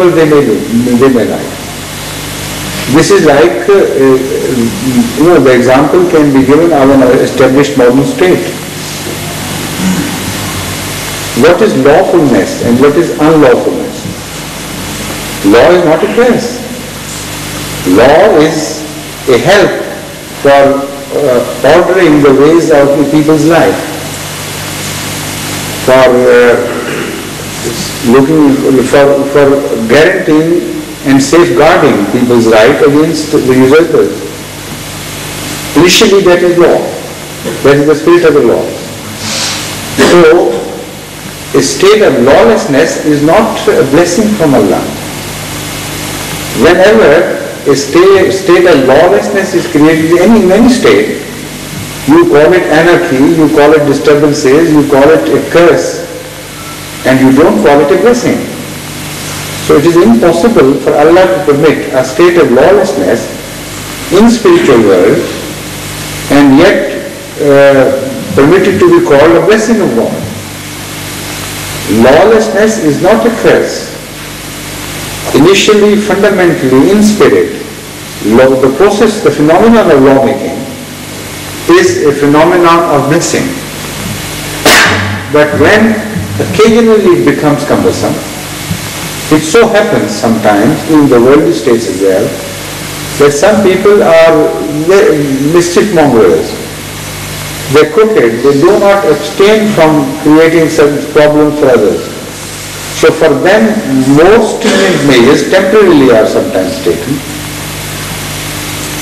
whatever they may like. This is like, the example can be given of an established modern state. What is lawfulness and what is unlawfulness? Law is not a curse. Law is a help for ordering the ways of the people's life, for guaranteeing and safeguarding people's right against the usurpers. Initially that is law. That is the spirit of the law. So, a state of lawlessness is not a blessing from Allah. Whenever a state of lawlessness is created in any state, you call it anarchy, you call it disturbances, you call it a curse, and you don't call it a blessing. So it is impossible for Allah to permit a state of lawlessness in spiritual world and yet permit it to be called a blessing of God. Lawlessness is not a curse. Initially, fundamentally, in spirit, the process, the phenomenon of lawmaking is a phenomenon of blessing. But when occasionally it becomes cumbersome, it so happens sometimes in the worldly states as well that some people are mischief mongers. They're crooked. They do not abstain from creating some problems for others. So for them, more stringent measures temporarily are sometimes taken.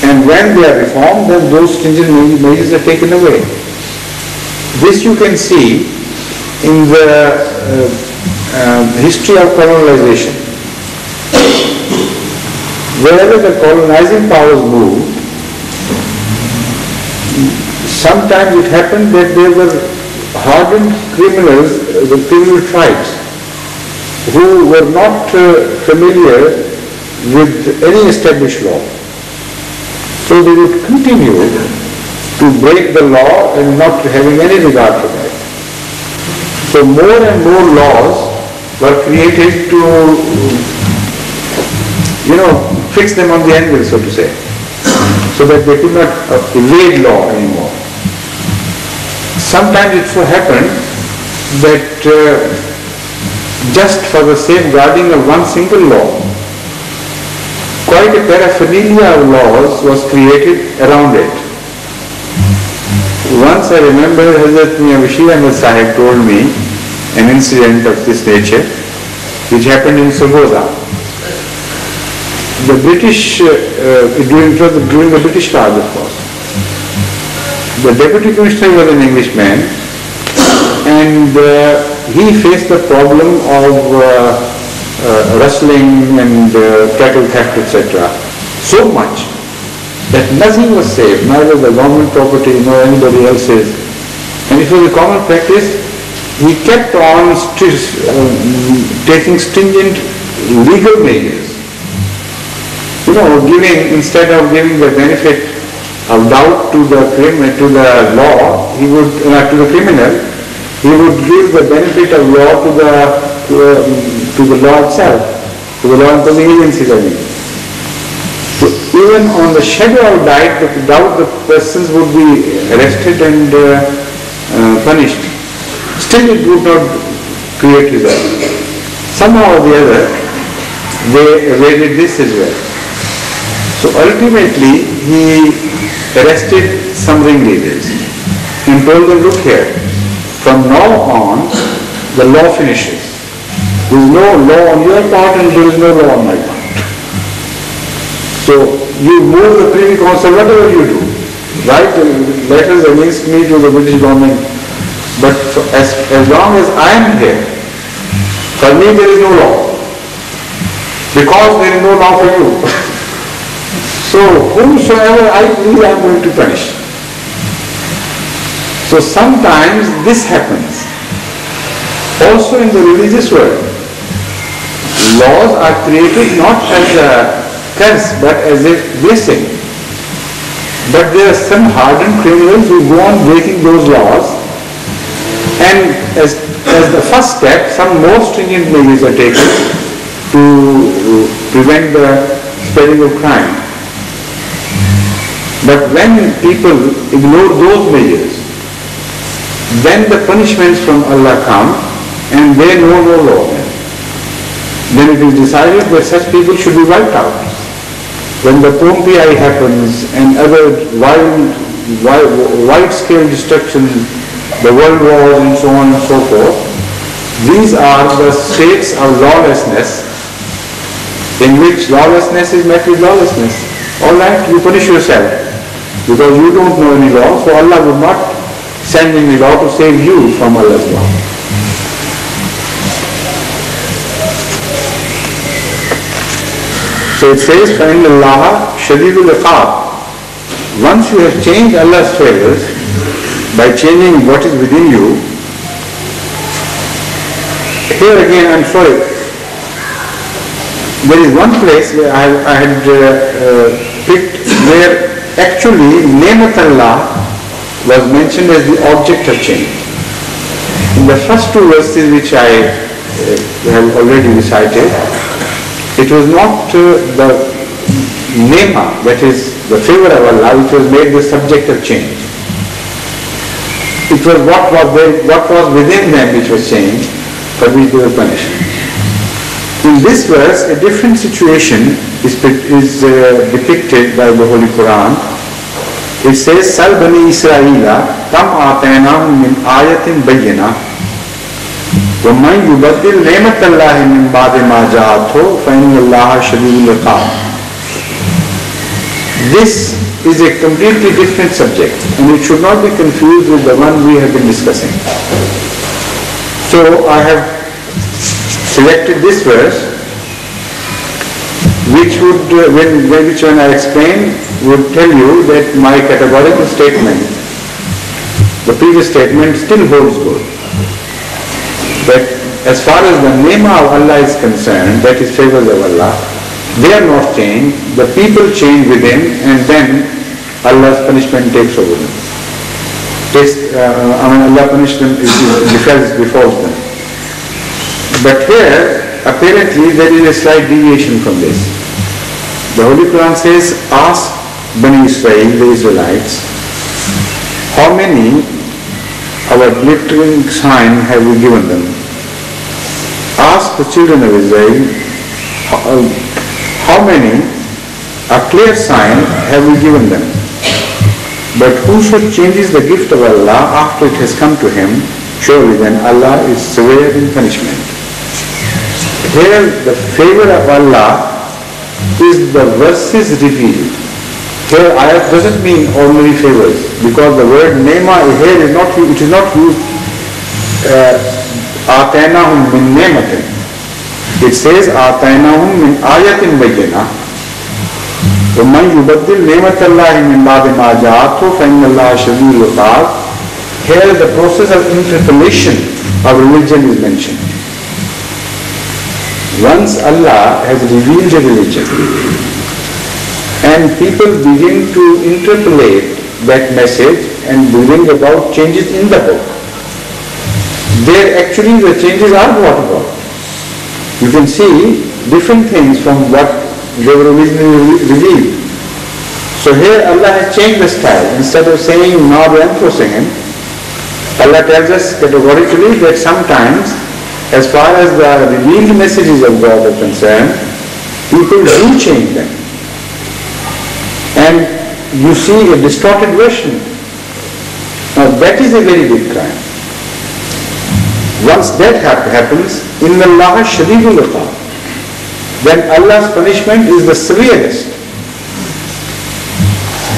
And when they are reformed, then those stringent measures are taken away. This you can see in the history of colonization. Wherever the colonizing powers moved, sometimes it happened that there were hardened criminals, the criminal tribes, who were not familiar with any established law. So they would continue to break the law and not having any regard for that. So more and more laws were created to, fix them on the anvil, so to say, so that they could not evade law anymore. Sometimes it so happened that just for the safeguarding of one single law, quite a paraphernalia of laws was created around it. Once I remember Hadhrat Ahmad Sahib told me an incident of this nature which happened in Sargodha. The British, during the British Raj, of course, the Deputy Commissioner was an Englishman, and he faced the problem of rustling and cattle theft, etc. so much that nothing was safe, neither the government property nor anybody else's. And it was a common practice. He kept on taking stringent legal measures. Instead of giving the benefit of doubt to the law, he would to the criminal, he would give the benefit of law to the law itself, to the law enforcing agencies, I mean. So even on the shadow of doubt, the persons would be arrested and punished. Still it would not create results. Somehow or the other, they evaded this as well. So ultimately, he arrested some ringleaders and told them, look here, from now on, the law finishes. There is no law on your part and there is no law on my part. So you move the Privy Council, whatever you do, write letters against me to the British government, but as long as I am here, for me there is no law, because there is no law for you. So whomsoever I please I am going to punish. So sometimes this happens. Also in the religious world, laws are created not as a curse but as a blessing. But there are some hardened criminals who go on breaking those laws, and as the first step, some more stringent measures are taken to to prevent the spreading of crime. But when people ignore those measures, then the punishments from Allah come and they know no law. Then it is decided that such people should be wiped out. When the Pompeii happens and other wide-scale destruction, the world wars and so on and so forth, these are the states of lawlessness in which lawlessness is met with lawlessness. All right, you punish yourself because you don't know any law, so Allah would not send any law to save you from Allah's law. So it says, فَإِنَّ اللَّهَ شَدِيدُ الْعِقَابِ. Once you have changed Allah's favors by changing what is within you, here again I'm sorry, there is one place where I had picked where actually Ni'mat Allah was mentioned as the object of change. In the first two verses which I have already recited, it was not the nema, that is the favor of Allah, which was made the subject of change. It was what was within them which was changed, for which they were punished. In this verse, a different situation is depicted by the Holy Quran. It says, Sal Bani Israila kam atainahum min ayatin bayyina وَمَنْ يُبَدِّلْ نِعْمَةَ اللَّهِ مِنْ بَعْدِ مَا جَاءَتْهُ فَإِنَّ اللَّهَ شَدِيدُ الْعِقَابِ. This is a completely different subject and it should not be confused with the one we have been discussing. So I have selected this verse which when I explain would tell you that my categorical statement, the previous statement, still holds good. That as far as the name of Allah is concerned, that is favors of Allah, they are not changed, the people change within and then Allah's punishment takes over them. Allah's punishment befalls them. But here, apparently there is a slight deviation from this. The Holy Quran says, ask Bani Israel, the Israelites, how many our glittering sign have we given them? Ask the children of Israel, how many a clear sign have we given them? But whoso changes the gift of Allah after it has come to him, surely then Allah is severe in punishment. Here the favor of Allah is the verses revealed. Here ayat doesn't mean ordinary favors, because the word nema here is not used, atainahum min nematin. It says atainahum min ayatin bayyina. وَمَنْ يُبَدِّلْ نِعْمَةَ اللَّهِ مِنْ بَعْدِ مَا جَاءَتْهُ فَإِنَّ اللَّهَ شَدِيدُ الْعِقَابِ. Here the process of interpolation of religion is mentioned. Once Allah has revealed a religion and people begin to interpolate that message and bring about changes in the book, there actually the changes are brought about. You can see different things from what they were originally revealed. So here Allah has changed the style. Instead of saying Nod Anfusihin, Allah tells us categorically that sometimes, as far as the revealed messages of God are concerned, people do change them. And you see a distorted version. Now that is a very big crime. Once that happens, Inna Allah Shadidul Iqab, then Allah's punishment is the severest.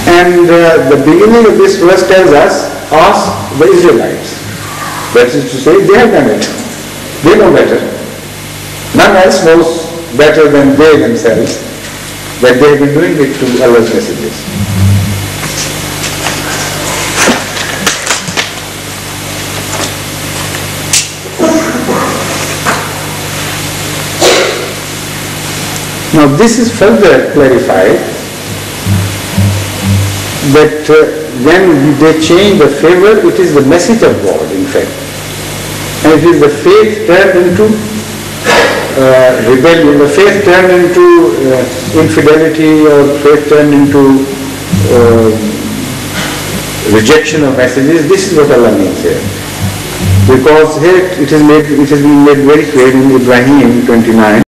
And the beginning of this verse tells us, ask the Israelites. That is to say, they have done it. They know better. None else knows better than they themselves that they have been doing it to Allah's messages. Now this is further clarified that when they change the favor, it is the message of God in fact. And it is the faith turned into rebellion, the faith turned into infidelity or faith turned into rejection of messages, this is what Allah means here. Because here it has been made very clear in Ibrahim 29.